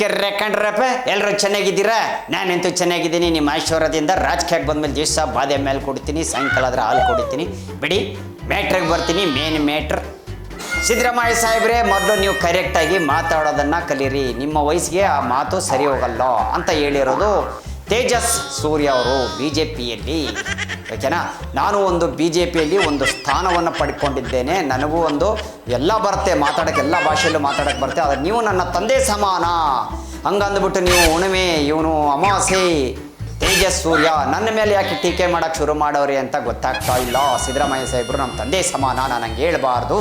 ನಮಸ್ಕಾರ ಕಂಡ್ರಪ್ಪ, ಎಲ್ಲರೂ ಚೆನ್ನಾಗಿದ್ದೀರಾ? ನಾನಂತೂ ಚೆನ್ನಾಗಿದ್ದೀನಿ. ನಿಮ್ಮ ಆಶೀರ್ವಾದದಿಂದ ರಾಜಕೀಯಕ್ಕೆ ಬಂದಮೇಲೆ ದಿವಸ ಬಾದೆ ಮೇಲೆ ಕೊಡ್ತೀನಿ, ಸಾಯಂಕಾಲ ಆದರೆ ಹಾಲು ಕೊಡ್ತೀನಿ. ಬಿಡಿ, ಮ್ಯಾಟ್ರಿಗೆ ಬರ್ತೀನಿ. ಮೇನ್ ಮ್ಯಾಟ್ರ್ ಸಿದ್ದರಾಮಯ್ಯ ಸಾಹೇಬ್ರೆ, ಮೊದಲು ನೀವು ಕರೆಕ್ಟಾಗಿ ಮಾತಾಡೋದನ್ನು ಕಲೀರಿ. ನಿಮ್ಮ ವಯಸ್ಸಿಗೆ ಆ ಮಾತು ಸರಿ ಹೋಗಲ್ಲ ಅಂತ ಹೇಳಿರೋದು ತೇಜಸ್ ಸೂರ್ಯ ಅವರು ಬಿ ಜೆ ಪಿಯಲ್ಲಿ. ಓಕೆನಾ? ನಾನು ಒಂದು ಬಿ ಜೆ ಪಿಯಲ್ಲಿ ಒಂದು ಸ್ಥಾನವನ್ನು ಪಡ್ಕೊಂಡಿದ್ದೇನೆ. ನನಗೂ ಒಂದು ಎಲ್ಲ ಬರುತ್ತೆ, ಮಾತಾಡೋಕ್ಕೆ ಎಲ್ಲ ಭಾಷೆಯಲ್ಲೂ ಮಾತಾಡೋಕ್ಕೆ ಬರುತ್ತೆ. ಆದರೆ ನೀವು ನನ್ನ ತಂದೆ ಸಮಾನ ಹಂಗಂದ್ಬಿಟ್ಟು ನೀವು ಹುಣ್ಣಿಮೆ, ಇವನು ಅಮಾವಾಸ್ಯೆ, ತೇಜಸ್ ಸೂರ್ಯ ನನ್ನ ಮೇಲೆ ಯಾಕೆ ಟೀಕೆ ಮಾಡೋಕ್ಕೆ ಶುರು ಮಾಡೋರಿ ಅಂತ ಗೊತ್ತಾಗ್ತಾ ಇಲ್ಲ. ಸಿದ್ದರಾಮಯ್ಯ ಸಾಹೇಬರು ನಮ್ಮ ತಂದೆ ಸಮಾನ, ನಾನು ಹಂಗೆ ಹೇಳ್ಬಾರ್ದು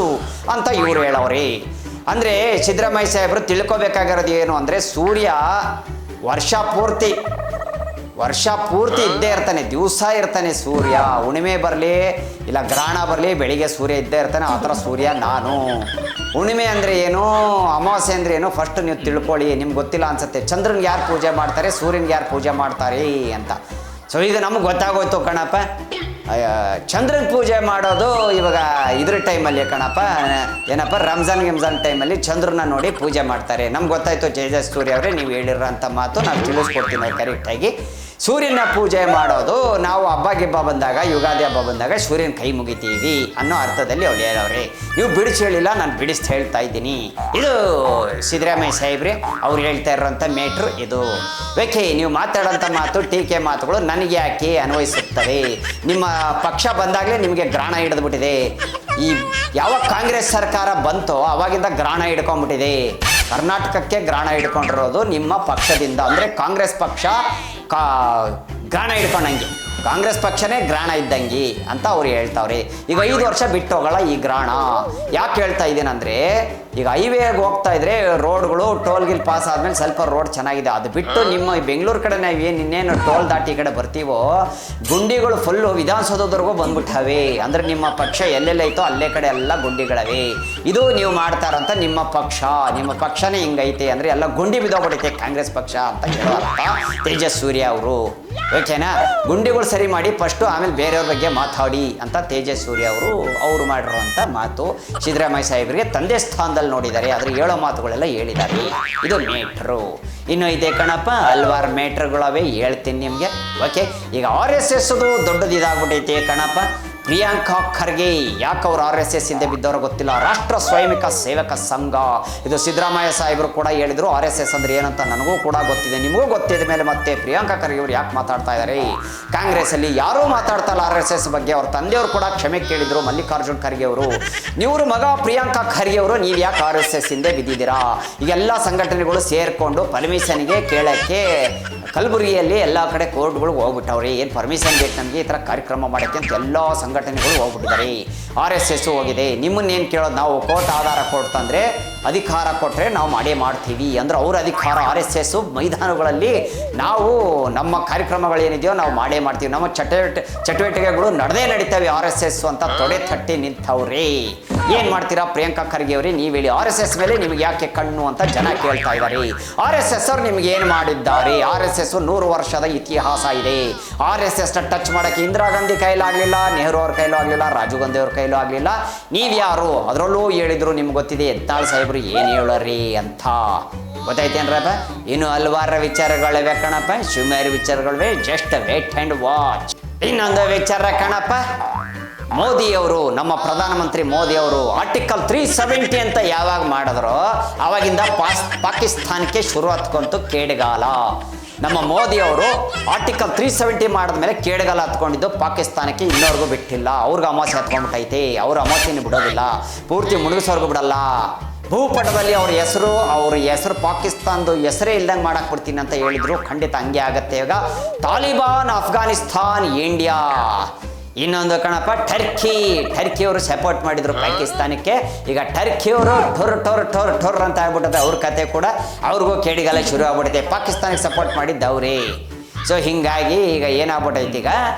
ಅಂತ ಇವರು ಹೇಳೋರಿ. ಅಂದರೆ ಸಿದ್ದರಾಮಯ್ಯ ಸಾಹೇಬರು ತಿಳ್ಕೊಬೇಕಾಗಿರೋದು ಏನು ಅಂದರೆ, ಸೂರ್ಯ ವರ್ಷ ಪೂರ್ತಿ ಇದ್ದೇ ಇರ್ತಾನೆ, ದಿವಸ ಇರ್ತಾನೆ ಸೂರ್ಯ. ಹುಣ್ಣಿಮೆ ಬರಲಿ ಇಲ್ಲ ಗ್ರಹಣ ಬರಲಿ, ಬೆಳಿಗ್ಗೆ ಸೂರ್ಯ ಇದ್ದೇ ಇರ್ತಾನೆ. ಆ ಥರ ಸೂರ್ಯ ನಾನು. ಹುಣ್ಣಿಮೆ ಅಂದರೆ ಏನು, ಅಮಾವಾಸ್ಯೆ ಅಂದರೆ ಏನು, ಫಸ್ಟ್ ನೀವು ತಿಳ್ಕೊಳ್ಳಿ. ನಿಮ್ಗೆ ಗೊತ್ತಿಲ್ಲ ಅನ್ಸುತ್ತೆ, ಚಂದ್ರನಿಗೆ ಯಾರು ಪೂಜೆ ಮಾಡ್ತಾರೆ, ಸೂರ್ಯನಿಗೆ ಯಾರು ಪೂಜೆ ಮಾಡ್ತಾರೆ ಅಂತ. ಸೊ ಈಗ ನಮಗೆ ಗೊತ್ತಾಗೋಯ್ತು ಕಣಪ್ಪ. ಚಂದ್ರನ ಪೂಜೆ ಮಾಡೋದು ಇವಾಗ ಇದ್ರ ಟೈಮಲ್ಲಿ ಕಣಪ್ಪ, ಏನಪ್ಪ, ರಂಜಾನ್ ಟೈಮಲ್ಲಿ ಚಂದ್ರನ ನೋಡಿ ಪೂಜೆ ಮಾಡ್ತಾರೆ. ನಮ್ಗೆ ಗೊತ್ತಾಯ್ತು ತೇಜಸ್ ಸೂರ್ಯ ಅವರೇ, ನೀವು ಹೇಳಿರೋಂಥ ಮಾತು ನಾವು ತಿಳಿಸ್ಕೊಡ್ತೀನಿ ಕರೆಕ್ಟಾಗಿ. ಸೂರ್ಯನ ಪೂಜೆ ಮಾಡೋದು ನಾವು ಹಬ್ಬ ಗಿಬ್ಬ ಬಂದಾಗ, ಯುಗಾದಿ ಹಬ್ಬ ಬಂದಾಗ ಸೂರ್ಯನ ಕೈ ಮುಗಿತೀವಿ ಅನ್ನೋ ಅರ್ಥದಲ್ಲಿ ಅವ್ರು ಹೇಳವ್ರೆ. ನೀವು ಬಿಡಿಸಿ ಹೇಳಿಲ್ಲ, ನಾನು ಬಿಡಿಸಿ ಹೇಳ್ತಾ ಇದ್ದೀನಿ. ಇದು ಸಿದ್ದರಾಮಯ್ಯ ಸಾಹೇಬ್ರೆ ಅವ್ರು ಹೇಳ್ತಾ ಇರೋಂಥ ಮೇಟ್ರು ಇದು. ಓಕೆ, ನೀವು ಮಾತಾಡೋಂಥ ಮಾತು, ಟೀಕೆ ಮಾತುಗಳು ನನಗೆ ಯಾಕೆ ಅನ್ವಯಿಸುತ್ತವೆ? ನಿಮ್ಮ ಪಕ್ಷ ಬಂದಾಗಲೇ ನಿಮಗೆ ಗ್ರಹಣ ಹಿಡಿದ್ಬಿಟ್ಟಿದೆ. ಈ ಯಾವಾಗ ಕಾಂಗ್ರೆಸ್ ಸರ್ಕಾರ ಬಂತೋ ಅವಾಗಿಂದ ಗ್ರಹಣ ಹಿಡ್ಕೊಂಡ್ಬಿಟ್ಟಿದೆ. ಕರ್ನಾಟಕಕ್ಕೆ ಗ್ರಹಣ ಹಿಡ್ಕೊಂಡಿರೋದು ನಿಮ್ಮ ಪಕ್ಷದಿಂದ. ಅಂದರೆ ಕಾಂಗ್ರೆಸ್ ಪಕ್ಷ ಗ್ರಹಣ ಹಿಡ್ಕೊಂಡಂಗೆ, ಕಾಂಗ್ರೆಸ್ ಪಕ್ಷನೇ ಗ್ರಹಣ ಇದ್ದಂಗೆ ಅಂತ ಅವ್ರು ಹೇಳ್ತಾವ್ರಿ. ಈಗ 5 ವರ್ಷ ಬಿಟ್ಟು ಹೋಗಲ್ಲ ಈ ಗ್ರಹಣ. ಯಾಕೆ ಹೇಳ್ತಾ ಇದ್ದೀನಂದರೆ, ಈಗ ಹೈವೇಗೆ ಹೋಗ್ತಾ ಇದ್ರೆ ರೋಡ್ಗಳು ಟೋಲ್ಗಿಲ್ ಪಾಸ್ ಆದಮೇಲೆ ಸ್ವಲ್ಪ ರೋಡ್ ಚೆನ್ನಾಗಿದೆ. ಅದು ಬಿಟ್ಟು ನಿಮ್ಮ ಬೆಂಗಳೂರು ಕಡೆ ನಾವು ಇನ್ನೇನು ಟೋಲ್ ದಾಟಿ ಈ ಕಡೆ ಬರ್ತೀವೋ, ಗುಂಡಿಗಳು ಫುಲ್ಲು ವಿಧಾನಸೌಧದವರೆಗೂ ಬಂದ್ಬಿಟ್ಟವೆ. ಅಂದರೆ ನಿಮ್ಮ ಪಕ್ಷ ಎಲ್ಲೆಲ್ಲೈತೋ ಅಲ್ಲೇ ಕಡೆ ಎಲ್ಲ ಗುಂಡಿಗಳವೆ. ಇದು ನೀವು ಮಾಡ್ತಾರಂತ ನಿಮ್ಮ ಪಕ್ಷನೇ ಹಿಂಗೈತೆ ಅಂದರೆ ಎಲ್ಲ ಗುಂಡಿ ಬಿದ್ದೋಗ್ಬಿಟ್ಟೈತೆ ಕಾಂಗ್ರೆಸ್ ಪಕ್ಷ ಅಂತ ಹೇಳೋರ್ಥ ತೇಜಸ್ ಸೂರ್ಯ ಅವರು. ಓಕೆನಾ? ಗುಂಡಿಗಳು ಸರಿ ಮಾಡಿ ಫಸ್ಟು, ಆಮೇಲೆ ಬೇರೆಯವ್ರ ಬಗ್ಗೆ ಮಾತಾಡಿ ಅಂತ ತೇಜಸ್ ಸೂರ್ಯ ಅವರು ಮಾಡಿರುವಂಥ ಮಾತು. ಸಿದ್ದರಾಮಯ್ಯ ಸಾಹೇಬರಿಗೆ ತಂದೆ ಸ್ಥಾನದಲ್ಲಿ ನೋಡಿದ್ದಾರೆ, ಆದರೆ ಹೇಳೋ ಮಾತುಗಳೆಲ್ಲ ಹೇಳಿದ್ದಾರೆ. ಇದು ಮೇಟ್ರು. ಇನ್ನು ಇದೆ ಕಣಪ್ಪ, ಹಲ್ವಾರು ಮೇಟ್ರುಗಳವೆ, ಹೇಳ್ತೀನಿ ನಿಮಗೆ. ಓಕೆ, ಈಗ RSS ದೊಡ್ಡದು ಇದಾಗ್ಬಿಟ್ಟೈತೆ ಕಣಪ್ಪ. ಪ್ರಿಯಾಂಕಾ ಖರ್ಗೆ ಯಾಕೆ ಅವ್ರು RSS ಹಿಂದೆ ಬಿದ್ದವರು ಗೊತ್ತಿಲ್ಲ. ರಾಷ್ಟ್ರ ಸ್ವಯಂಸೇವಕ ಸೇವಕ ಸಂಘ, ಇದು ಸಿದ್ದರಾಮಯ್ಯ ಸಾಹೇಬರು ಕೂಡ ಹೇಳಿದ್ರು. RSS ಅಂದ್ರೆ ಏನಂತ ನನಗೂ ಕೂಡ ಗೊತ್ತಿದೆ, ನಿಮಗೂ ಗೊತ್ತಿದ ಮೇಲೆ ಮತ್ತೆ ಪ್ರಿಯಾಂಕಾ ಖರ್ಗೆ ಅವರು ಯಾಕೆ ಮಾತಾಡ್ತಾ ಇದ್ದಾರೆ? ಕಾಂಗ್ರೆಸ್ಸಲ್ಲಿ ಯಾರೂ ಮಾತಾಡ್ತಾ ಇಲ್ಲ RSS ಬಗ್ಗೆ. ಅವ್ರ ತಂದೆಯವರು ಕೂಡ ಕ್ಷಮೆ ಕೇಳಿದ್ರು, ಮಲ್ಲಿಕಾರ್ಜುನ್ ಖರ್ಗೆ ಅವರು. ನೀವ್ರ ಮಗ ಪ್ರಿಯಾಂಕಾ ಖರ್ಗೆ ಅವರು, ನೀವು ಯಾಕೆ RSS ಹಿಂದೆ ಬಿದ್ದಿದ್ದೀರಾ? ಈಗೆಲ್ಲ ಸಂಘಟನೆಗಳು ಸೇರಿಕೊಂಡು ಪರ್ಮಿಷನ್ಗೆ ಕೇಳೋಕ್ಕೆ ಕಲಬುರಗಿಯಲ್ಲಿ ಎಲ್ಲ ಕಡೆ ಕೋರ್ಟ್ಗಳು ಹೋಗ್ಬಿಟ್ಟವ್ರಿ. ಏನು ಪರ್ಮಿಷನ್ ಬೇಕು ನಮಗೆ ಈ ಥರ ಕಾರ್ಯಕ್ರಮ ಮಾಡೋಕ್ಕೆ ಅಂತ ಎಲ್ಲ ಸಂಘಟನೆಗಳು ಹೋಗ್ಬಿಟ್ಟಿದ್ದಾರೆ. RSS ಹೋಗಿದೆ. ನಿಮ್ಮನ್ನೇನು ಕೇಳೋದು, ನಾವು ಕೋರ್ಟ್ ಆಧಾರ ಕೊಡ್ತಂದರೆ, ಅಧಿಕಾರ ಕೊಟ್ಟರೆ ನಾವು ಮಾಡೇ ಮಾಡ್ತೀವಿ ಅಂದ್ರೆ ಅವ್ರ ಅಧಿಕಾರ. RSS ಮೈದಾನಗಳಲ್ಲಿ ನಾವು ನಮ್ಮ ಕಾರ್ಯಕ್ರಮಗಳೇನಿದೆಯೋ ನಾವು ಮಾಡೇ ಮಾಡ್ತೀವಿ, ನಮ್ಮ ಚಟುವಟಿಕೆಗಳು ನಡೀತವೆ RSS ಅಂತ ತೊಡೆ ತಟ್ಟಿ ನಿಂತವ್ರಿ. ಏನು ಮಾಡ್ತೀರಾ ಪ್ರಿಯಾಂಕಾ ಖರ್ಗೆ ಅವರೇ, ನೀವು ಹೇಳಿ. RSS ಮೇಲೆ ನಿಮಗೆ ಯಾಕೆ ಕಣ್ಣು ಅಂತ ಜನ ಕೇಳ್ತಾ ಇದ್ದಾರೆ. RSS ಅವ್ರು ನಿಮ್ಗೆ ಏನು ಮಾಡಿದ್ದಾರೆ? RSS 100 ವರ್ಷದ ಇತಿಹಾಸ ಇದೆ. RSS ಟಚ್ ಮಾಡೋಕ್ಕೆ ಇಂದಿರಾ ಗಾಂಧಿ ಕೈಲಾಗಲಿಲ್ಲ, ನೆಹರು ಅವ್ರ ಕೈಲೂ ಆಗಲಿಲ್ಲ, ರಾಜೀವ್ ಗಾಂಧಿ ಅವ್ರ ಕೈಲೂ ಆಗಲಿಲ್ಲ. ನೀವ್ಯಾರು? ಅದರಲ್ಲೂ ಹೇಳಿದ್ರು, ನಿಮ್ಗೆ ಗೊತ್ತಿದೆ ಯತ್ನಾಳ್ ಸಾಹೇಬರು ಏನು ಹೇಳೋರಿ ಅಂತ. ಗೊತ್ತಾಯ್ತೇನ್ರಪ್ಪ? ಇನ್ನು ಹಲವಾರು ವಿಚಾರಗಳಿವೆ ಕಣಪ್ಪ, ಸುಮಾರು ವಿಚಾರಗಳಿವೆ. Just wait and watch. ಇನ್ನೊಂದು ವಿಚಾರ ಕಣಪ್ಪ, ಮೋದಿಯವರು, ನಮ್ಮ ಪ್ರಧಾನಮಂತ್ರಿ ಮೋದಿಯವರು ಆರ್ಟಿಕಲ್ 370 ಅಂತ ಯಾವಾಗ ಮಾಡಿದ್ರೋ ಆವಾಗಿಂದ ಪಾಕಿಸ್ತಾನಕ್ಕೆ ಶುರು ಹತ್ಕೊಂತು ಕೇಡುಗಾಲ. ನಮ್ಮ ಮೋದಿಯವರು ಆರ್ಟಿಕಲ್ 370 ಮಾಡಿದ್ಮೇಲೆ ಕೇಡುಗಾಲ ಹತ್ಕೊಂಡಿದ್ದು ಪಾಕಿಸ್ತಾನಕ್ಕೆ ಇನ್ನೋರ್ಗೂ ಬಿಟ್ಟಿಲ್ಲ. ಅವ್ರಿಗೆ ಅಮಾವಾಸ್ಯೆ ಹತ್ಕೊಂಡ್ಬಿಟ್ಟೈತೆ. ಅವ್ರ ಅಮಾವಾಸ್ಯೆನ ಬಿಡೋದಿಲ್ಲ, ಪೂರ್ತಿ ಮುಳುಗಿಸೋರ್ಗೂ ಬಿಡಲ್ಲ. ಭೂಪಟದಲ್ಲಿ ಅವ್ರ ಹೆಸರು ಪಾಕಿಸ್ತಾನದ ಹೆಸರೇ ಇಲ್ದಂಗೆ ಮಾಡಕ್ಕೆ ಬಿಡ್ತೀನಿ ಅಂತ ಹೇಳಿದ್ರು. ಖಂಡಿತ ಹಂಗೆ ಆಗತ್ತೆ. ಈಗ ತಾಲಿಬಾನ್, ಅಫ್ಘಾನಿಸ್ತಾನ್, ಇಂಡಿಯಾ. ಇನ್ನೊಂದು ಕಣಪ್ಪ, ಟರ್ಕಿಯವರು ಸಪೋರ್ಟ್ ಮಾಡಿದ್ರು ಪಾಕಿಸ್ತಾನಕ್ಕೆ. ಈಗ ಟರ್ಕಿಯವರು ಟೊರ್ ಅಂತ ಆಗ್ಬಿಟ್ಟದೆ ಅವ್ರ ಕತೆ ಕೂಡ. ಅವ್ರಿಗೂ ಕೇಡಿಗಾಲ ಶುರು ಆಗ್ಬಿಡುತ್ತೆ. ಪಾಕಿಸ್ತಾನಕ್ಕೆ ಸಪೋರ್ಟ್ ಮಾಡಿದ್ದವ್ರೇ. ಸೊ ಹೀಗಾಗಿ ಈಗ ಏನಾಗ್ಬಿಟ್ಟೈತಿ, ಈಗ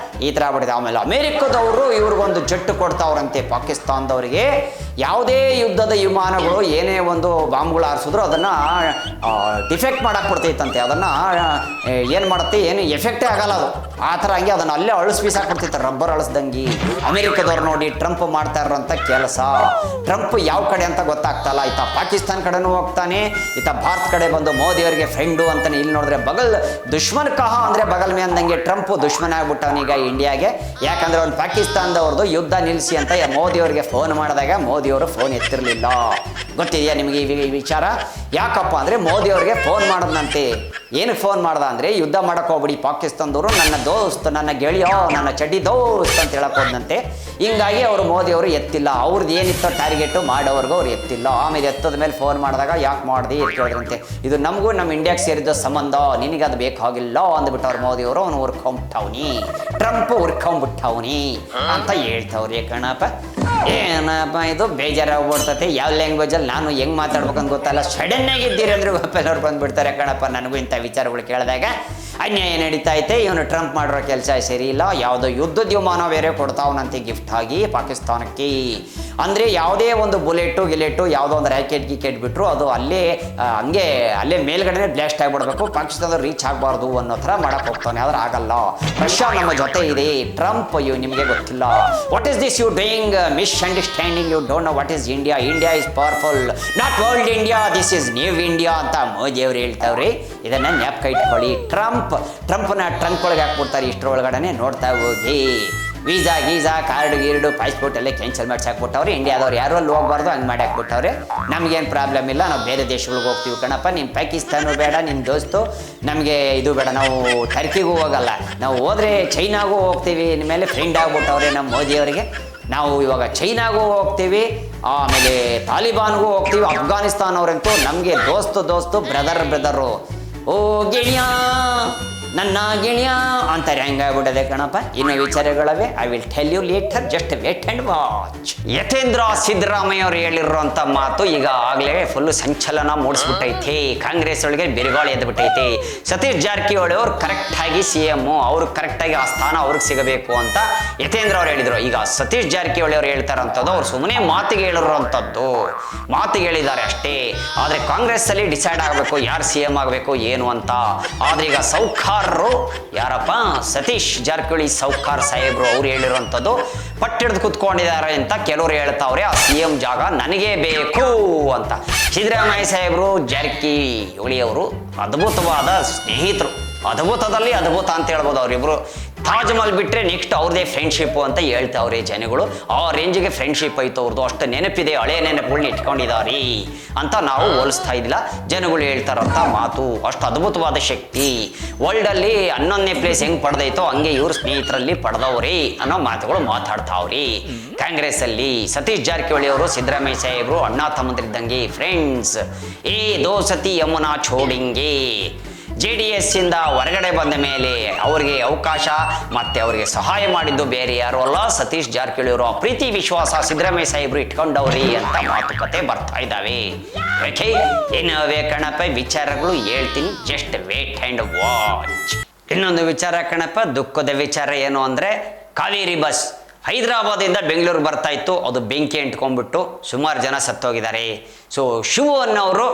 ಈ ಥರ ಆಗ್ಬಿಟ್ಟೈತೆ. ಆಮೇಲೆ ಅಮೇರಿಕದವರು ಇವ್ರಿಗೊಂದು ಜಟ್ಟು ಕೊಡ್ತಾವ್ರಂತೆ ಪಾಕಿಸ್ತಾನದವ್ರಿಗೆ. ಯಾವುದೇ ಯುದ್ಧದ ವಿಮಾನಗಳು ಏನೇ ಒಂದು ಬಾಂಬ್ಗಳು ಹಾರಿಸಿದ್ರು ಅದನ್ನು ಡಿಫೆಕ್ಟ್ ಮಾಡಕ್ಕೆ ಬಿಡ್ತೈತಂತೆ. ಅದನ್ನು ಏನು ಮಾಡುತ್ತೆ, ಏನು ಎಫೆಕ್ಟೇ ಆಗಲ್ಲ ಅದು. ಆ ಥರ ಹಂಗೆ ಅದನ್ನು ಅಲ್ಲೇ ಅಳಿಸ್ ಬೀಸಾಕ್ಬಿಡ್ತೈತೆ, ರಬ್ಬರ್ ಅಳಿಸ್ದಂಗೆ. ಅಮೆರಿಕದವ್ರು ನೋಡಿ ಟ್ರಂಪ್ ಮಾಡ್ತಾ ಇರೋಂಥ ಕೆಲಸ. ಟ್ರಂಪ್ ಯಾವ ಕಡೆ ಅಂತ ಗೊತ್ತಾಗ್ತಲ್ಲ. ಈತ ಪಾಕಿಸ್ತಾನ ಕಡೆನೂ ಹೋಗ್ತಾನೆ, ಈತ ಭಾರತ ಕಡೆ ಬಂದು ಮೋದಿಯವರಿಗೆ ಫ್ರೆಂಡು ಅಂತಾನೆ. ಇಲ್ಲಿ ನೋಡಿದ್ರೆ ಬಗಲ್ ದುಶ್ಮನ್ ಕಹ ಅಂದರೆ ಬಗಲ್ ಮೇ ಅಂದಂಗೆ ಟ್ರಂಪ್ ದುಶ್ಮನ್ ಆಗ್ಬಿಟ್ಟವನೀಗ ಇಂಡಿಯಾಗೆ. ಯಾಕಂದ್ರೆ ಅವ್ನು ಪಾಕಿಸ್ತಾನದವ್ರದ್ದು ಯುದ್ಧ ನಿಲ್ಲಿಸಿ ಅಂತ ಮೋದಿಯವರಿಗೆ ಫೋನ್ ಮಾಡಿದಾಗ ಮೋದಿಯವರು ಫೋನ್ ಎತ್ತಿರಲಿಲ್ಲ. ಗೊತ್ತಿದೆಯಾ ನಿಮಗೆ ಈ ವಿಚಾರ? ಯಾಕಪ್ಪ ಅಂದರೆ ಮೋದಿಯವ್ರಿಗೆ ಫೋನ್ ಮಾಡೋದಂತೆ. ಏನಕ್ಕೆ ಫೋನ್ ಮಾಡ್ದ ಅಂದರೆ, ಯುದ್ಧ ಮಾಡಕ್ಕೆ ಹೋಗ್ಬಿಡಿ ಪಾಕಿಸ್ತಾನದವರು, ನನ್ನ ದೋಸ್ತ್, ನನ್ನ ಗೆಳೆಯೋ, ನನ್ನ ಚಡ್ಡಿ ದೋಸ್ತ್ ಅಂತ ಹೇಳಕ್ ಹೋದಂತೆ. ಹಿಂಗಾಗಿ ಅವರು ಮೋದಿಯವರು ಎತ್ತಿಲ್ಲ. ಅವ್ರದ್ದು ಏನಿತ್ತೋ ಟಾರ್ಗೆಟು ಮಾಡೋವರೆಗೂ ಅವ್ರು ಎತ್ತಿಲ್ಲ. ಆಮೇಲೆ ಎತ್ತದ ಮೇಲೆ ಫೋನ್ ಮಾಡಿದಾಗ ಯಾಕೆ ಮಾಡ್ದು ಅಂತ ಕೇಳಿದ್ರಂತೆ. ಇದು ನಮಗೂ ನಮ್ಮ ಇಂಡಿಯಾಗೆ ಸೇರಿದ ಸಂಬಂಧ, ನಿನಗೆ ಅದು ಬೇಕಾಗಿಲ್ಲ ಅಂದ್ಬಿಟ್ಟು ಅವ್ರು ಮೋದಿಯವರು ಅವನು ಉರ್ಕೊಂಬಿಟ್ಟವ್ನಿ, ಟ್ರಂಪ್ ಉರ್ಕೊಂಬಿಟ್ಟವ್ನಿ ಅಂತ ಹೇಳ್ತವ್ರಿ ಕಣಪ್ಪ. ಏನಪ್ಪ ಇದು ಬೇಜಾರಾಗ್ಬಿಡ್ತೈತೆ. ಯಾವ ಲ್ಯಾಂಗ್ವೇಜಲ್ಲಿ ನಾನು ಹೆಂಗೆ ಮಾತಾಡ್ಬೇಕಂತ ಗೊತ್ತಲ್ಲ. ಸಡನ್ ಆಗಿದ್ದೀರಿ ಅಂದ್ರೆ ಒಪ್ಪೆಲ್ಲವ್ರು ಬಂದುಬಿಡ್ತಾರೆ ಕಣಪ್ಪ. ನನಗೂ ಇಂಥ ವಿಚಾರಗಳು ಕೇಳಿದಾಗ ಅನ್ಯಾಯ ನಡೀತಾ ಐತೆ, ಇವನು ಟ್ರಂಪ್ ಮಾಡಿರೋ ಕೆಲಸ ಸರಿ ಇಲ್ಲ. ಯಾವುದೋ ಯುದ್ಧದ ವಿಮಾನ ಬೇರೆ ಕೊಡ್ತಾವನಂತೆ ಗಿಫ್ಟ್ ಆಗಿ ಪಾಕಿಸ್ತಾನಕ್ಕೆ. ಅಂದರೆ ಯಾವುದೇ ಒಂದು ಬುಲೆಟು ಗಿಲೆಟು ಯಾವುದೋ ಒಂದು ರ್ಯಾಕೆಟ್ ಗಿಕೆಟ್ ಬಿಟ್ಟರು ಅದು ಅಲ್ಲೇ ಮೇಲ್ಗಡೆ ಬ್ಲಾಸ್ಟ್ ಆಗಿಬಿಡ್ಬೇಕು, ಪಾಕಿಸ್ತಾನದವ್ರು ರೀಚ್ ಆಗಬಾರ್ದು ಅನ್ನೋ ಥರ ಮಾಡಕ್ಕೆ ಹೋಗ್ತಾನೆ. ಆದ್ರೆ ಆಗಲ್ಲ. ರಷ್ಯಾ ನಮ್ಮ ಜೊತೆ ಇದೆ. ಟ್ರಂಪ್ ನಿಮಗೆ ಗೊತ್ತಿಲ್ಲ. What is this you doing misunderstanding? You don't know what is India. India is powerful, not world India, this is new India ಅಂತ ಮೋದಿಯವ್ರು ಹೇಳ್ತಾವ್ರಿ. ಇದನ್ನು ಜ್ಞಾಪಕ ಇಟ್ಕೊಳ್ಳಿ. ಟ್ರಂಪ್ನ ಟ್ರಂಕ್ ಒಳಗೆ ಹಾಕ್ಬಿಡ್ತಾರೆ. ಇಷ್ಟರೊಳಗಡೆ ನೋಡ್ತಾ ಹೋಗಿ. ವೀಸಾ ಕಾರ್ಡು ಗೀರ್ಡು ಪಾಸ್ಪೋರ್ಟ್ ಎಲ್ಲ ಕ್ಯಾನ್ಸಲ್ ಮಾಡಿಸಿ ಹಾಕ್ಬಿಟ್ಟವ್ರೆ. ಇಂಡಿಯಾದವ್ರು ಯಾರು ಅಲ್ಲಿ ಹೋಗ್ಬಾರ್ದು ಹಂಗೆ ಮಾಡಿ ಹಾಕ್ಬಿಟ್ಟವ್ರೆ. ನಮಗೇನು ಪ್ರಾಬ್ಲಮ್ ಇಲ್ಲ, ನಾವು ಬೇರೆ ದೇಶಗಳಿಗೆ ಹೋಗ್ತೀವಿ ಕಣಪ್ಪ. ನಿಮ್ಮ ಪಾಕಿಸ್ತಾನ ಬೇಡ, ನಿಮ್ಮ ದೋಸ್ತು ನಮಗೆ ಇದು ಬೇಡ, ನಾವು ಟರ್ಕಿಗೂ ಹೋಗಲ್ಲ, ನಾವು ಹೋದರೆ ಚೈನಾಗೂ ಹೋಗ್ತೀವಿ. ಇನ್ಮೇಲೆ ಫ್ರೆಂಡ್ ಆಗ್ಬಿಟ್ಟವ್ರೆ ನಮ್ಮ ಮೋದಿಯವರಿಗೆ. ನಾವು ಇವಾಗ ಚೈನಾಗೂ ಹೋಗ್ತೀವಿ, ಆಮೇಲೆ ತಾಲಿಬಾನ್ಗೂ ಹೋಗ್ತೀವಿ. ಅಫ್ಘಾನಿಸ್ತಾನವ್ರಂತೂ ನಮಗೆ ದೋಸ್ತು ಬ್ರದರು. ಓ ಗೆಳೆಯ, ನನ್ನ ಗೆಳೆಯ ಅಂತಾರೆ. ಹಂಗಾಗ್ಬಿಟ್ಟದೆ ಕಣಪ್ಪ. ಇನ್ನು ವಿಚಾರಗಳವೆ, I will tell you later, just wait and watch. Yathindra Siddaramaiah ಅವರು ಹೇಳಿರುವಂಥ ಮಾತು ಈಗ ಆಗಲೇ ಫುಲ್ಲು ಸಂಚಲನ ಮೂಡಿಸ್ಬಿಟ್ಟೈತಿ. ಕಾಂಗ್ರೆಸ್ ಒಳಗೆ ಬಿರುಗಾಳಿ ಎದ್ಬಿಟ್ಟೈತಿ. ಸತೀಶ್ ಜಾರಕಿಹೊಳಿ ಅವರು ಕರೆಕ್ಟಾಗಿ CM, ಅವ್ರು ಕರೆಕ್ಟಾಗಿ ಆ ಸ್ಥಾನ ಅವ್ರಿಗೆ ಸಿಗಬೇಕು ಅಂತ ಯತೇಂದ್ರ ಅವ್ರು ಹೇಳಿದರು. ಈಗ ಸತೀಶ್ ಜಾರಕಿಹೊಳಿ ಅವ್ರು ಹೇಳ್ತಾರಂಥದ್ದು ಅವ್ರು ಸುಮ್ಮನೆ ಮಾತಿಗೆ ಹೇಳಿರುವಂಥದ್ದು, ಮಾತಿಗೆ ಹೇಳಿದ್ದಾರೆ ಅಷ್ಟೇ. ಆದರೆ ಕಾಂಗ್ರೆಸ್ಸಲ್ಲಿ ಡಿಸೈಡ್ ಆಗಬೇಕು ಯಾರು CM ಆಗಬೇಕು ಏನು ಅಂತ. ಆದರೆ ಈಗ ಸೌಕಾರರು ಯಾರಪ್ಪ, ಸತೀಶ್ ಜಾರಕಿಹೊಳಿ ಸೌಕಾರ್ ಸಾಹೇಬ್ರು ಅವ್ರು ಹೇಳಿರುವಂಥದ್ದು ಪಟ್ಟಿಡ್ದು ಕುತ್ಕೊಂಡಿದ್ದಾರೆ ಅಂತ ಕೆಲವರು ಹೇಳ್ತಾವ್ರೆ. ಆ CM ಜಾಗ ನನಗೇ ಬೇಕು ಅಂತ. ಸಿದ್ದರಾಮಯ್ಯ ಸಾಹೇಬರು ಜಾರಕಿಹೊಳಿ ಅವರು ಅದ್ಭುತವಾದ ಸ್ನೇಹಿತರು. ಅದ್ಭುತದಲ್ಲಿ ಅದ್ಭುತ ಅಂತ ಹೇಳ್ಬೋದು. ಅವರಿಬ್ರು ತಾಜ್ ಮಹಲ್ ಬಿಟ್ಟರೆ ನೆಕ್ಸ್ಟ್ ಅವ್ರದೇ ಫ್ರೆಂಡ್ಶಿಪ್ಪು ಅಂತ ಹೇಳ್ತಾವ್ರೆ ಜನಗಳು. ಆ ರೇಂಜಿಗೆ ಫ್ರೆಂಡ್ಶಿಪ್ ಐತೆ ಅವ್ರದ್ದು, ಅಷ್ಟು ನೆನಪಿದೆ, ಹಳೆ ನೆನಪುಗಳನ್ನ ಇಟ್ಕೊಂಡಿದ್ದಾರೆ ಅಂತ ನಾವು ಹೋಲಿಸ್ತಾ ಇದ್ದಿಲ್ಲ. ಜನಗಳು ಹೇಳ್ತಾರಂಥ ಮಾತು ಅಷ್ಟು ಅದ್ಭುತವಾದ ಶಕ್ತಿ. ವರ್ಲ್ಡಲ್ಲಿ 11ನೇ ಪ್ಲೇಸ್ ಹೆಂಗೆ ಪಡೆದೈತೋ ಹಂಗೆ ಇವ್ರ ಸ್ನೇಹಿತರಲ್ಲಿ ಪಡೆದವ್ರಿ ಅನ್ನೋ ಮಾತುಗಳು ಮಾತಾಡ್ತಾವ್ರಿ. ಕಾಂಗ್ರೆಸ್ಸಲ್ಲಿ ಸತೀಶ್ ಜಾರಕಿಹೊಳಿ ಅವರು ಸಿದ್ದರಾಮಯ್ಯ ಸಾಹೇಬರು ಅಣ್ಣ ತಮ್ಮಂದಿರಿದ್ದಂಗೆ ಫ್ರೆಂಡ್ಸ್. ದೋ ಸತಿ ಯಮುನಾ ಛೋಡಿಂಗೆ. JDS ಇಂದ ಹೊರಗಡೆ ಬಂದ ಮೇಲೆ ಅವರಿಗೆ ಅವಕಾಶ ಮತ್ತೆ ಅವರಿಗೆ ಸಹಾಯ ಮಾಡಿದ್ದು ಬೇರೆ ಯಾರು ಅಲ್ಲ, ಸತೀಶ್ ಜಾರಕಿಹೊಳಿ ಅವರು. ಪ್ರೀತಿ ವಿಶ್ವಾಸ ಸಿದ್ದರಾಮಯ್ಯ ಸಾಹೇಬರು ಇಟ್ಕೊಂಡವ್ರಿ ಅಂತ ಮಾತುಕತೆ ಬರ್ತಾ ಇದ್ದಾವೆ. ಓಕೆ, ಇನ್ನವೇ ಕಣಪ್ಪ ವಿಚಾರಗಳು ಹೇಳ್ತೀನಿ, ಜಸ್ಟ್ ವೇಟ್ ಆ್ಯಂಡ್ ವಾಚ್. ಇನ್ನೊಂದು ವಿಚಾರ ಕಣಪ್ಪ, ದುಃಖದ ವಿಚಾರ ಏನು ಅಂದರೆ ಕಾವೇರಿ ಬಸ್ ಹೈದರಾಬಾದಿಂದ ಬೆಂಗಳೂರು ಬರ್ತಾ ಇತ್ತು, ಅದು ಬೆಂಕಿ ಅಂಟ್ಕೊಂಡ್ಬಿಟ್ಟು ಸುಮಾರು ಜನ ಸತ್ತೋಗಿದ್ದಾರೆ. ಸೊ ಶಿವು ಅನ್ನೋರು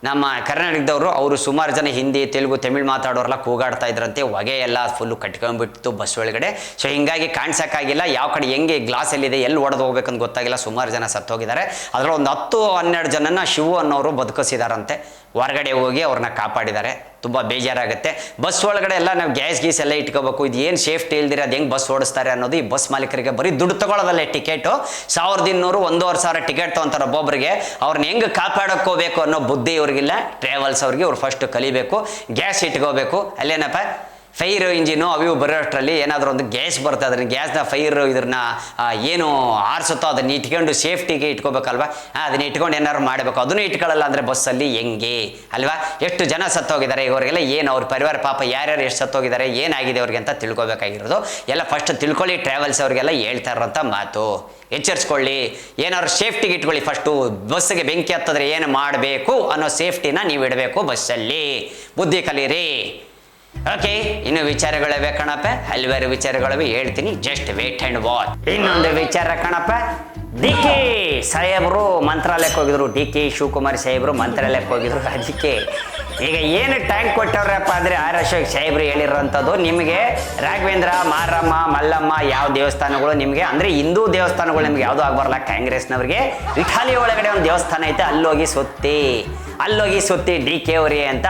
ನಮ್ಮ ಕರ್ನಾಟಕದವರು, ಅವರು ಸುಮಾರು ಜನ ಹಿಂದಿ ತೆಲುಗು ತಮಿಳು ಮಾತಾಡೋರೆಲ್ಲ ಕೂಗಾಡ್ತಾ ಇದ್ರಂತೆ. ಹೊಗೆ ಎಲ್ಲ ಫುಲ್ಲು ಕಟ್ಕೊಂಡ್ಬಿಟ್ಟು ಬಸ್ ಒಳಗಡೆ. ಸೊ ಹಿಂಗಾಗಿ ಕಾಣಿಸೋಕ್ಕಾಗಿಲ್ಲ, ಯಾವ ಕಡೆ ಹೆಂಗೆ ಗ್ಲಾಸಲ್ಲಿದೆ ಎಲ್ಲಿ ಹೊಡೆದು ಹೋಗ್ಬೇಕಂತ ಗೊತ್ತಾಗಿಲ್ಲ. ಸುಮಾರು ಜನ ಸತ್ತೋಗಿದ್ದಾರೆ. ಅದರಲ್ಲಿ ಒಂದು 10-12 ಜನನ ಶಿವು ಅನ್ನೋರು ಬದುಕಿಸಿದಾರಂತೆ. ಹೊರಗಡೆ ಹೋಗಿ ಅವ್ರನ್ನ ಕಾಪಾಡಿದ್ದಾರೆ. ತುಂಬ ಬೇಜಾರಾಗುತ್ತೆ. ಬಸ್ ಒಳಗಡೆ ಎಲ್ಲ ನಾವು ಗ್ಯಾಸ್ ಎಲ್ಲ ಇಟ್ಕೋಬೇಕು. ಇದು ಏನು ಸೇಫ್ಟಿ ಇಲ್ದಿರ ಅದು ಹೆಂಗೆ ಬಸ್ ಓಡಿಸ್ತಾರೆ ಅನ್ನೋದು ಈ ಬಸ್ ಮಾಲೀಕರಿಗೆ ಬರೀ ದುಡ್ಡು ತಗೊಳ್ಳೋದಲ್ಲೇ. ಟಿಕೆಟು 1200 1,500 ಟಿಕೆಟ್ ತೊಗೊಂತಾರೆ ಒಬ್ಬೊಬ್ಬರಿಗೆ. ಅವ್ರನ್ನ ಹೆಂಗೆ ಕಾಪಾಡೋಕ್ಕೋಬೇಕು ಅನ್ನೋ ಬುದ್ಧಿ ಇವ್ರಿಗಿಲ್ಲ. ಟ್ರಾವೆಲ್ಸ್ ಅವ್ರಿಗೆ ಅವ್ರು ಫಸ್ಟ್ ಕಲಿಬೇಕು. ಗ್ಯಾಸ್ ಇಟ್ಕೋಬೇಕು. ಅಲ್ಲೇನಪ್ಪ ಫೈರ್ ಇಂಜಿನು ಅವು ಬರೋಷ್ಟರಲ್ಲಿ ಏನಾದರೂ ಒಂದು ಗ್ಯಾಸ್ ಬರುತ್ತೆ, ಅದನ್ನ ಗ್ಯಾಸ್ನ ಫೈರ್ ಇದ್ರನ್ನ ಏನು ಆರಿಸುತ್ತೋ ಅದನ್ನ ಇಟ್ಕೊಂಡು ಸೇಫ್ಟಿಗೆ ಇಟ್ಕೋಬೇಕಲ್ವ. ಅದನ್ನ ಇಟ್ಕೊಂಡು ಏನಾದ್ರು ಮಾಡಬೇಕು. ಅದನ್ನು ಇಟ್ಕೊಳ್ಳಲ್ಲ ಅಂದರೆ ಬಸ್ಸಲ್ಲಿ ಹೆಂಗೆ ಅಲ್ವಾ. ಎಷ್ಟು ಜನ ಸತ್ತೋಗಿದ್ದಾರೆ ಇವರಿಗೆಲ್ಲ, ಏನು ಅವ್ರ ಪರಿವಾರ ಪಾಪ ಯಾರ್ಯಾರು ಎಷ್ಟು ಸತ್ತೋಗಿದ್ದಾರೆ, ಏನಾಗಿದೆ ಅವ್ರಿಗೆ ಅಂತ ತಿಳ್ಕೊಬೇಕಾಗಿರೋದು. ಎಲ್ಲ ಫಸ್ಟ್ ತಿಳ್ಕೊಳ್ಳಿ. ಟ್ರಾವೆಲ್ಸ್ ಅವ್ರಿಗೆಲ್ಲ ಹೇಳ್ತಾ ಇರೋಂಥ ಮಾತು, ಎಚ್ಚರಿಸ್ಕೊಳ್ಳಿ. ಏನಾದ್ರು ಸೇಫ್ಟಿಗೆ ಇಟ್ಕೊಳ್ಳಿ. ಫಸ್ಟು ಬಸ್ಸಿಗೆ ಬೆಂಕಿ ಹತ್ತಿದ್ರೆ ಏನು ಮಾಡಬೇಕು ಅನ್ನೋ ಸೇಫ್ಟಿನ ನೀವು ಇಡಬೇಕು ಬಸ್ಸಲ್ಲಿ. ಬುದ್ಧಿ ಕಲೀರಿ. ಓಕೆ, ಇನ್ನು ವಿಚಾರಗಳಿವೆ ಕಣಪ್ಪ, ಹಲವಾರು ವಿಚಾರಗಳಿವೆ ಹೇಳ್ತೀನಿ, ಜಸ್ಟ್ ವೇಟ್ ಆ್ಯಂಡ್ ವಾಚ್. ಇನ್ನೊಂದು ವಿಚಾರ ಕಣಪ್ಪ, ಡಿಕೆ ಸಾಹೇಬರು ಮಂತ್ರಾಲಯಕ್ಕೆ ಹೋಗಿದ್ರು, DK ಶಿವಕುಮಾರ್ ಸಾಹೇಬರು ಮಂತ್ರಾಲಯಕ್ಕೆ ಹೋಗಿದ್ರು. ಅದಕ್ಕೆ ಈಗ ಏನು ಟ್ಯಾಂಕ್ ಕೊಟ್ಟವ್ರಪ್ಪ ಅಂದರೆ ಆರ್ ಅಶೋಕ್ ಸಾಹೇಬರು ಹೇಳಿರೋಂಥದ್ದು, ನಿಮಗೆ ರಾಘವೇಂದ್ರ, ಮಾರಮ್ಮ, ಮಲ್ಲಮ್ಮ ಯಾವ ದೇವಸ್ಥಾನಗಳು ನಿಮಗೆ ಅಂದರೆ ಹಿಂದೂ ದೇವಸ್ಥಾನಗಳು ನಿಮ್ಗೆ ಯಾವುದೂ ಆಗಬಾರಲ್ಲ. ಕಾಂಗ್ರೆಸ್ನವ್ರಿಗೆ ಇಟಾಲಿ ಒಳಗಡೆ ಒಂದು ದೇವಸ್ಥಾನ ಐತೆ, ಅಲ್ಲೋಗಿ ಸುತ್ತಿ DK ಅವರೇ ಅಂತ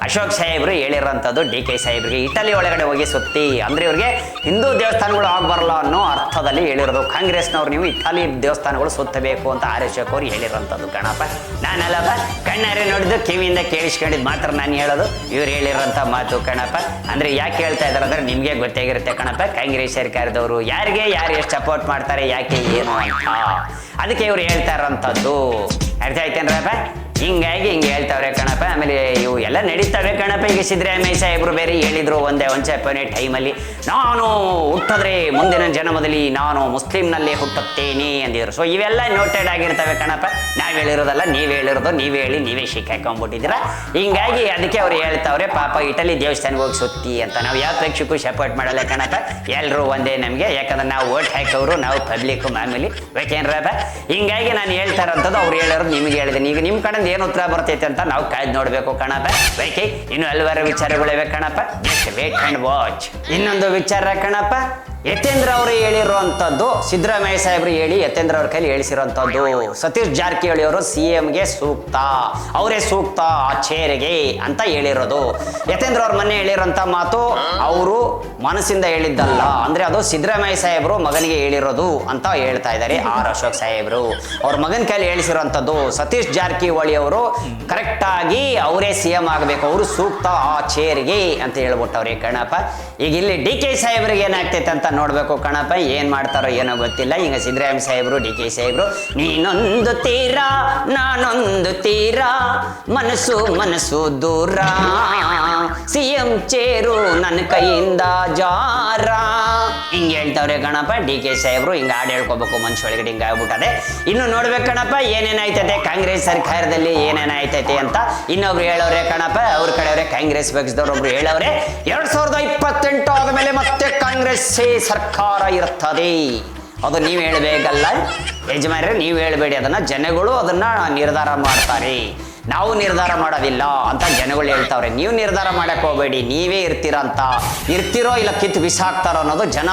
ಅಶೋಕ್ ಸಾಹೇಬರು ಹೇಳಿರೋಂಥದ್ದು. DK ಸಾಹೇಬ್ರಿಗೆ ಇಟಲಿ ಒಳಗಡೆ ಹೋಗಿ ಸುತ್ತಿ ಅಂದರೆ ಇವ್ರಿಗೆ ಹಿಂದೂ ದೇವಸ್ಥಾನಗಳು ಆಗಬಾರಲ್ಲ ಅನ್ನೋ ಅರ್ಥದಲ್ಲಿ ಹೇಳಿರೋದು. ಕಾಂಗ್ರೆಸ್ನವ್ರು ನೀವು ಇಟಲಿ ದೇವಸ್ಥಾನಗಳು ಸುತ್ತಬೇಕು ಅಂತ ಆರ್ ಅಶೋಕ್ ಅವ್ರು ಹೇಳಿರೋಂಥದ್ದು ಕಣಪ್ಪ. ನಾನಲ್ಲಪ್ಪ ಕಣ್ಣಾರೆ ನೋಡಿದ್ದು ಕಿವಿಯಿಂದ ಕೇಳಿಸ್ಕೊಂಡಿದ್ದು ಮಾತ್ರ ನಾನು ಹೇಳೋದು, ಇವ್ರು ಹೇಳಿರೋಂಥ ಮಾತು ಕಣಪ್ಪ. ಅಂದರೆ ಯಾಕೆ ಹೇಳ್ತಾ ಇದ್ದಾರೆ ಅಂದರೆ ನಿಮಗೆ ಗೊತ್ತಾಗಿರುತ್ತೆ ಕಣಪ್ಪ, ಕಾಂಗ್ರೆಸ್ ಸರ್ಕಾರದವರು ಯಾರಿಗೆ ಯಾರು ಎಷ್ಟು ಸಪೋರ್ಟ್ ಮಾಡ್ತಾರೆ, ಯಾಕೆ ಏನು ಅಂತ, ಅದಕ್ಕೆ ಇವ್ರು ಹೇಳ್ತಾ ಇರೋಂಥದ್ದು. ಅರ್ಥ ಆಯ್ತೇನ್ರಪ್ಪ? ಹಿಂಗಾಗಿ ಹಿಂಗೆ ಹೇಳ್ತಾವ್ರೆ ಕಣಪ್ಪ. ಆಮೇಲೆ ಇವು ಎಲ್ಲ ನಡೀತವೆ ಕಣಪ್ಪ. ಈಗ ಸಿದ್ದರಾಮಯ್ಯ ಸಾಹೇಬರು ಬೇರೆ ಹೇಳಿದ್ರು ಒಂದೇ ಒಂಚಪ್ಪನೇ ಟೈಮಲ್ಲಿ, ನಾನು ಹುಟ್ಟಿದ್ರೆ ಮುಂದಿನ ಜನ್ಮದಲ್ಲಿ ನಾನು ಮುಸ್ಲಿಂನಲ್ಲೇ ಹುಟ್ಟುತ್ತೇನೆ ಅಂದಿದ್ರು. ಸೊ ಇವೆಲ್ಲ ನೋಟೆಡ್ ಆಗಿರ್ತವೆ ಕಣಪ್ಪ. ನಾವು ಹೇಳಿರೋದಲ್ಲ, ನೀವು ಹೇಳಿರೋದು, ನೀವೇ ಹೇಳಿ ನೀವೇ ಸಿಕ್ಕಾಕೊಂಡ್ಬಿಟ್ಟಿದ್ದೀರಾ. ಹಿಂಗಾಗಿ ಅದಕ್ಕೆ ಅವ್ರು ಹೇಳ್ತಾವ್ರೆ ಪಾಪ ಇಟಲಿ ದೇವಸ್ಥಾನಕ್ಕೆ ಹೋಗಿ ಸುತ್ತಿ ಅಂತ. ನಾವು ಯಾವ ಪಕ್ಷಕ್ಕೂ ಸಪೋರ್ಟ್ ಮಾಡಲ್ಲ ಕಣಪ್ಪ, ಎಲ್ಲರೂ ಒಂದೇ ನಮಗೆ. ಯಾಕಂದ್ರೆ ನಾವು ಓಟ್ ಹಾಕೋರು, ನಾವು ಪಬ್ಲಿಕ್ ಮಾಮೂಲಿ ಬೇಕೇನ್ರಪ್ಪ. ಹಿಂಗಾಗಿ ನಾನು ಹೇಳ್ತಾ ಇರೋಂಥದ್ದು ಅವ್ರು ಹೇಳಿರೋದು ನಿಮಗೆ ಹೇಳಿದ್ದೀನಿ. ಈಗ ನಿಮ್ಮ ಕಡೆ ಏನು ಉತ್ತರ ಬರ್ತೈತೆ ಅಂತ ನಾವು ಕಾಯ್ದು ನೋಡ್ಬೇಕು ಕಣಪ್ಪ. ಬೇಕೇ ಇನ್ನು ಹಲವಾರು ವಿಚಾರಗಳಿವೆ ಕಣಪ್ಪ, ಜಸ್ಟ್ ವೇಟ್ ಅಂಡ್ ವಾಚ್. ಇನ್ನೊಂದು ವಿಚಾರ ಕಣಪ್ಪ, ಯತೇಂದ್ರ ಅವರು ಹೇಳಿರುವಂಥದ್ದು, ಸಿದ್ದರಾಮಯ್ಯ ಸಾಹೇಬ್ರು ಹೇಳಿ ಯತೇಂದ್ರ ಅವ್ರ ಕೈಲಿ ಹೇಳಿಸಿರುವಂಥದ್ದು, ಸತೀಶ್ ಜಾರಕಿಹೊಳಿ ಅವರು CMಗೆ ಸೂಕ್ತ, ಅವರೇ ಸೂಕ್ತ ಆ ಚೇರಿಗೆ ಅಂತ ಹೇಳಿರೋದು. ಯತೇಂದ್ರ ಅವ್ರ ಮೊನ್ನೆ ಹೇಳಿರೋಂಥ ಮಾತು ಅವರು ಮನಸ್ಸಿಂದ ಹೇಳಿದ್ದಲ್ಲ, ಅಂದರೆ ಅದು ಸಿದ್ದರಾಮಯ್ಯ ಸಾಹೇಬರು ಮಗನಿಗೆ ಹೇಳಿರೋದು ಅಂತ ಹೇಳ್ತಾ ಇದ್ದಾರೆ ಆರ್ ಅಶೋಕ್ ಸಾಹೇಬರು. ಅವ್ರ ಮಗನ ಕೈಲಿ ಹೇಳಿಸಿರುವಂಥದ್ದು, ಸತೀಶ್ ಜಾರಕಿಹೊಳಿ ಅವರು ಕರೆಕ್ಟಾಗಿ ಅವರೇ CM ಆಗಬೇಕು, ಅವರು ಸೂಕ್ತ ಆ ಚೇರಿಗೆ ಅಂತ ಹೇಳ್ಬಿಟ್ಟವ್ರೆ ಕಣಪ್ಪ. ಈಗ ಇಲ್ಲಿ DK ಸಾಹೇಬ್ರಿಗೆ ಏನಾಗ್ತೈತೆ ಅಂತ ನೋಡ್ಬೇಕು ಕಣಪ್ಪ, ಏನ್ ಮಾಡ್ತಾರೋ ಏನೋ ಗೊತ್ತಿಲ್ಲ. ಈಗ ಸಿದ್ದರಾಮಯ್ಯ ಸಾಹೇಬರು, DK ಸಾಹೇಬರು, ನೀನೊಂದು ತೀರ ನಾನೊಂದು ತೀರ, ಮನಸ್ಸು ದೂರ, CM ಚೇರು ನನ್ನ ಕೈಯಿಂದ ಜಾರ, ಹಿಂಗೆ ಹೇಳ್ತಾವ್ರೆ ಕಣಪ್ಪ. DK ಸಾಹೇಬರು ಹಿಂಗೆ ಹಾಡು ಹೇಳ್ಕೋಬೇಕು ಮನುಷ್ಯ ಒಳಗಡೆ, ಹಿಂಗೆ ಆಗ್ಬಿಟ್ಟದೆ. ಇನ್ನು ನೋಡ್ಬೇಕು ಕಣಪ್ಪ ಏನೇನಾಯ್ತೈತೆ ಕಾಂಗ್ರೆಸ್ ಸರ್ಕಾರದಲ್ಲಿ ಏನೇನಾಯ್ತೈತೆ ಅಂತ. ಇನ್ನೊಬ್ರು ಹೇಳವ್ರೆ ಕಣಪ್ಪ, ಅವ್ರ ಕಡೆಯವ್ರೆ ಕಾಂಗ್ರೆಸ್ ಪಕ್ಷದವ್ರು ಒಬ್ರು ಹೇಳವ್ರೆ, 2028 ಆದಮೇಲೆ ಮತ್ತೆ ಕಾಂಗ್ರೆಸ್ ಸರ್ಕಾರ ಇರ್ತದೆ. ಅದು ನೀವು ಹೇಳಬೇಕಲ್ಲ ಯಜಮಾನ್ರೆ, ನೀವು ಹೇಳಬೇಡಿ, ಅದನ್ನ ಜನಗಳು ಅದನ್ನ ನಿರ್ಧಾರ ಮಾಡ್ತಾರೆ, ನಾವು ನಿರ್ಧಾರ ಮಾಡೋದಿಲ್ಲ ಅಂತ ಜನಗಳು ಹೇಳ್ತಾವ್ರೆ. ನೀವು ನಿರ್ಧಾರ ಮಾಡಕ್ಕೆ ಹೋಗಬೇಡಿ, ನೀವೇ ಇರ್ತಿರೋ ಇಲ್ಲ ಕಿತ್ತು ಬಿಸಾಕ್ತಾರೋ ಅನ್ನೋದು ಜನ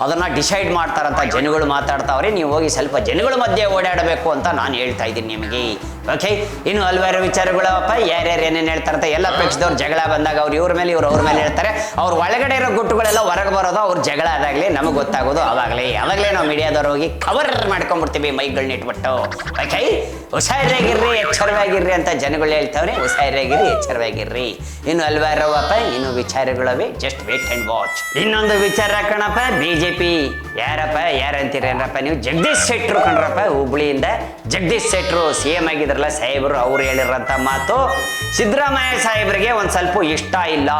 ಅದನ್ನ ಡಿಸೈಡ್ ಮಾಡ್ತಾರಂತ ಜನಗಳು ಮಾತಾಡ್ತಾವ್ರೆ. ನೀವು ಹೋಗಿ ಸ್ವಲ್ಪ ಜನಗಳ ಮಧ್ಯೆ ಓಡಾಡಬೇಕು ಅಂತ ನಾನು ಹೇಳ್ತಾ ಇದ್ದೀನಿ ನಿಮಗೆ. ಓಕೆ, ಇನ್ನು ಹಲವಾರು ವಿಚಾರಗಳಪ್ಪ, ಯಾರ್ಯಾರು ಏನೇನು ಹೇಳ್ತಾರಂತ. ಎಲ್ಲ ಪಕ್ಷದವ್ರು ಜಗಳ ಬಂದಾಗ ಅವ್ರು ಇವ್ರ ಮೇಲೆ ಇವ್ರು ಅವ್ರ ಮೇಲೆ ಹೇಳ್ತಾರೆ. ಅವ್ರ ಒಳಗಡೆ ಇರೋ ಗುಟ್ಟುಗಳೆಲ್ಲ ಹೊರಗೆ ಬರೋದು, ಅವ್ರ ಜಗಳ ಆದಾಗಲೇ ನಮಗೆ ಗೊತ್ತಾಗೋದು. ಅವಾಗಲೇ ನಾವು ಮೀಡಿಯಾದವ್ರು ಹೋಗಿ ಕವರ್ ಮಾಡ್ಕೊಂಡ್ಬಿಡ್ತೀವಿ ಮೈಗಳನ್ನ ಇಟ್ಬಿಟ್ಟು. ಓಕೆ, ಹುಷಾರಾಗಿರ್ರಿ, ಎಚ್ಚರವಾಗಿರ್ರಿ ಅಂತ ಜನಗಳು ಹೇಳ್ತಾವ್ರೆ. ಹುಷಾರಾಗಿರ್ರಿ, ಎಚ್ಚರವಾಗಿರ್ರಿ. ಇನ್ನು ಹಲವಾರು ಇನ್ನು ವಿಚಾರಗಳವೆ, ಜಸ್ಟ್ ವೇಟ್ ಅಂಡ್ ವಾಚ್. ಇನ್ನೊಂದು ವಿಚಾರ ಕಣಪ್ಪ, BJP ಯಾರಂತೀರೇನಪ್ಪ ನೀವು, ಜಗದೀಶ್ ಶೆಟ್ಟರು ಕಣ್ರಪ್ಪ, ಹುಬ್ಳಿಯಿಂದ ಜಗದೀಶ್ ಶೆಟ್ಟರು CM ಆಗಿದ್ರಲ್ಲ ಸಾಹೇಬರು, ಅವ್ರು ಹೇಳಿರೋಂಥ ಮಾತು ಸಿದ್ದರಾಮಯ್ಯ ಸಾಹೇಬ್ರಿಗೆ ಒಂದು ಸ್ವಲ್ಪ ಇಷ್ಟ ಇಲ್ಲ.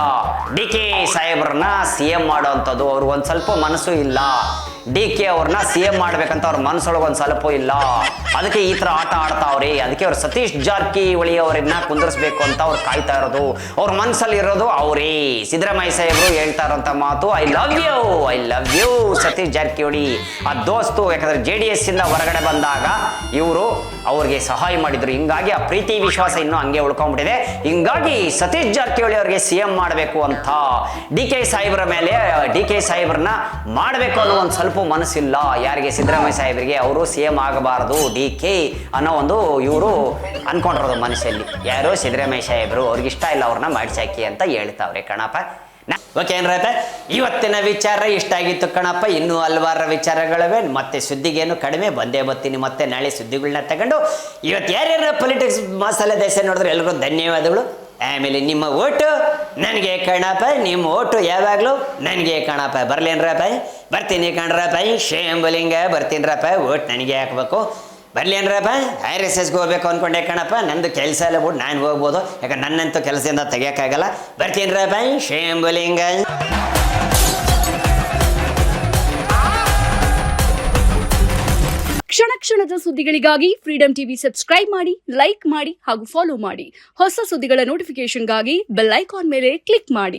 DK ಸಾಹೇಬ್ರನ್ನ CM ಮಾಡೋವಂಥದ್ದು ಅವ್ರಿಗೆ ಒಂದು ಸ್ವಲ್ಪ ಮನಸ್ಸು ಇಲ್ಲ. DK ಅವ್ರನ್ನ CM ಮಾಡ್ಬೇಕಂತ ಅವ್ರ ಮನಸ್ಸೊಳಗೆ ಒಂದು ಸ್ವಲ್ಪ ಇಲ್ಲ. ಅದಕ್ಕೆ ಈ ಥರ ಆಟ ಆಡ್ತಾವ್ರಿ. ಅದಕ್ಕೆ ಅವ್ರು ಸತೀಶ್ ಜಾರಕಿಹೊಳಿ ಅವರನ್ನ ಕುಂದರ್ಸ್ಬೇಕು ಅಂತ ಅವ್ರು ಕಾಯ್ತಾ ಇರೋದು. ಅವ್ರ ಮನಸ್ಸಲ್ಲಿ ಇರೋದು ಅವರೇ. ಸಿದ್ದರಾಮಯ್ಯ ಸಾಹೇಬರು ಹೇಳ್ತಾ ಇರೋಂಥ ಮಾತು, I love you Satish Jarkiholi. ಆ ದೋಸ್ತು ಯಾಕಂದ್ರೆ JDS ಇಂದ ಹೊರಗಡೆ ಬಂದಾಗ ಇವರು ಅವ್ರಿಗೆ ಸಹಾಯ ಮಾಡಿದ್ರು. ಹಿಂಗಾಗಿ ಆ ಪ್ರೀತಿ ವಿಶ್ವಾಸ ಇನ್ನೂ ಹಂಗೆ ಉಳ್ಕೊಂಡ್ಬಿಟ್ಟಿದೆ. ಹಿಂಗಾಗಿ ಸತೀಶ್ ಜಾರಕಿಹೊಳಿ ಅವ್ರಿಗೆ CM ಮಾಡಬೇಕು ಅಂತ DK ಸಾಹೇಬ್ರ ಮೇಲೆ, DK ಸಾಹೇಬ್ರನ್ನ ಮಾಡಬೇಕು ಅನ್ನೋ ಒಂದು ಸ್ವಲ್ಪ ಮನಸ್ಸಿಲ್ಲ ಯಾರಿಗೆ, ಸಿದ್ದರಾಮಯ್ಯ ಸಾಹೇಬರಿಗೆ. ಅವರು CM ಆಗಬಾರ್ದು DK ಅನ್ನೋ ಒಂದು ಇವರು ಅನ್ಕೊಂಡಿರೋದು ಮನಸ್ಸಲ್ಲಿ. ಯಾರು, ಸಿದ್ದರಾಮಯ್ಯ ಸಾಹೇಬರು. ಅವ್ರಿಗೆ ಇಷ್ಟ ಇಲ್ಲ ಅವ್ರನ್ನ ಮಾಡಿಸಾಕಿ ಅಂತ ಹೇಳ್ತಾವ್ರೆ ಕಣಪ್ಪ. ಓಕೆ ಏನ್ರೈತೆ, ಇವತ್ತಿನ ವಿಚಾರ ಇಷ್ಟ ಆಗಿತ್ತು ಕಣಪ್ಪ. ಇನ್ನೂ ಹಲವಾರು ವಿಚಾರಗಳಿವೆ. ಮತ್ತೆ ಸುದ್ದಿಗೇನು ಕಡಿಮೆ ಬಂದೇ ಬರ್ತೀನಿ. ಮತ್ತೆ ನಾಳೆ ಸುದ್ದಿಗಳನ್ನ ತಗೊಂಡು ಇವತ್ತು ಯಾರ್ಯಾರು ಪೊಲಿಟಿಕ್ಸ್ ಮಸಾಲೆ ದೇಶ ನೋಡಿದ್ರೆ ಎಲ್ರಿಗೂ ಧನ್ಯವಾದಗಳು. ಆಮೇಲೆ ನಿಮ್ಮ ಓಟು ನನಗೆ ಕಣಪ್ಪ, ನಿಮ್ಮ ಓಟು ಯಾವಾಗಲೂ ನನಗೆ ಕಣಪ್ಪ. ಬರ್ಲೇನ್ರಪ್ಪ, ಬರ್ತೀನಿ ಕಣ್ರಪ್ಪ, ಶೇಂಬಲಿಂಗ ಬರ್ತೀನಿರಪ್ಪ, ಓಟ್ ನನಗೆ ಹಾಕ್ಬೇಕು. ಬರ್ಲೇನ್ರಪ್ಪ, RSSಗೆ ಹೋಗ್ಬೇಕು ಅಂದ್ಕೊಂಡೆ ಕಣಪ್ಪ. ನಂದು ಕೆಲಸ ಎಲ್ಲ ಬಿಟ್ಟು ನಾನು ಹೋಗ್ಬೋದು, ಯಾಕಂದ್ರೆ ನನ್ನಂತೂ ಕೆಲಸದಿಂದ ತೆಗಿಯೋಕ್ಕಾಗಲ್ಲ. ಬರ್ತೀನಿರಪ್ಪ, ಶೇಂಬಲಿಂಗ. ಕ್ಷಣ ಕ್ಷಣದ ಸುದ್ದಿಗಳಿಗಾಗಿ ಫ್ರೀಡಂ ಟಿವಿ ಸಬ್ಸ್ಕ್ರೈಬ್ ಮಾಡಿ, ಲೈಕ್ ಮಾಡಿ ಹಾಗೂ ಫಾಲೋ ಮಾಡಿ. ಹೊಸ ಸುದ್ದಿಗಳ ನೋಟಿಫಿಕೇಶನ್ಗಾಗಿ ಬೆಲ್ ಐಕಾನ್ ಮೇಲೆ ಕ್ಲಿಕ್ ಮಾಡಿ.